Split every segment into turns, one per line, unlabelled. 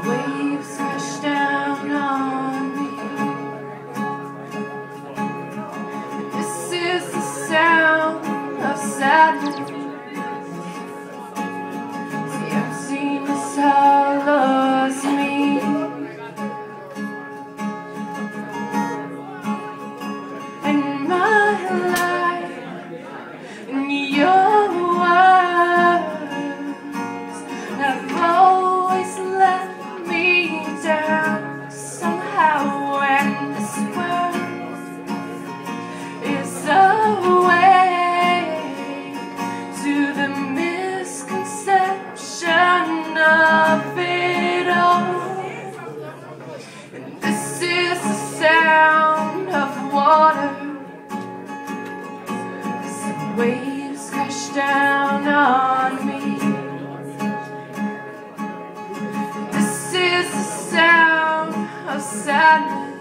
Waves crash down on me. This is the sound of sadness. The emptiness hollows me. And my life in your words have always let me down. Somehow when this world is awake to the misconception of it all. And this is the sound of water as the waves crash down on me. This is the sound of sadness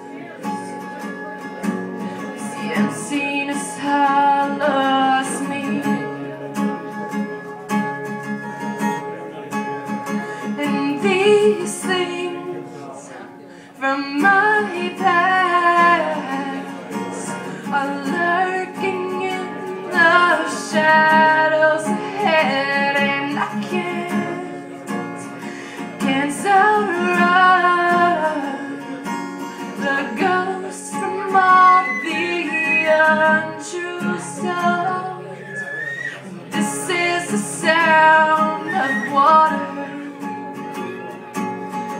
as the emptiness hollows me. And these things from my past are lurking in the shadows ahead, and I can't outrun the ghosts from all the untrue stuff. This is the sound of water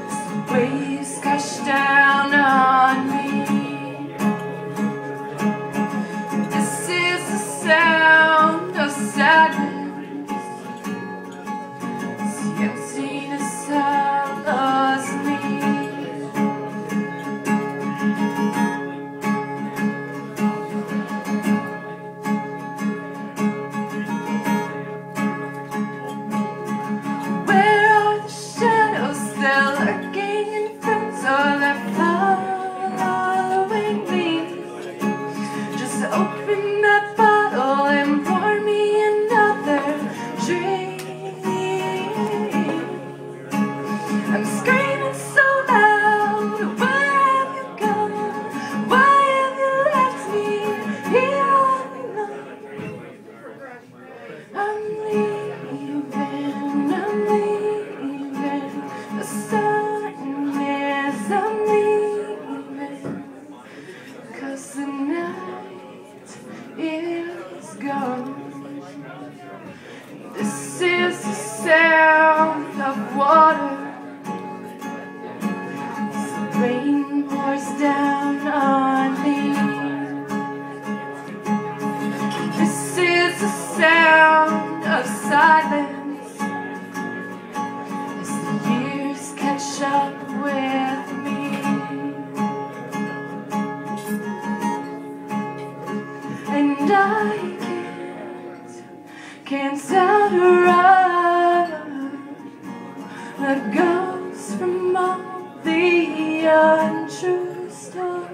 as the waves crash down on me. This is the sound of sadness as the emptiness hollows me. Where are the shadows? They're lurking in front, or they're following me. Just open that bottle and pour me another drink. I'm screaming so loud, where have you gone? Why have you left me here all alone? I'm leaving, the sun is, I'm leaving, 'cause the night is gone. This is the sound of water as the rain pours down on me. This is the sound of silence as the years catch up with me. And I can't outrun the ghosts from all the untrue stuff.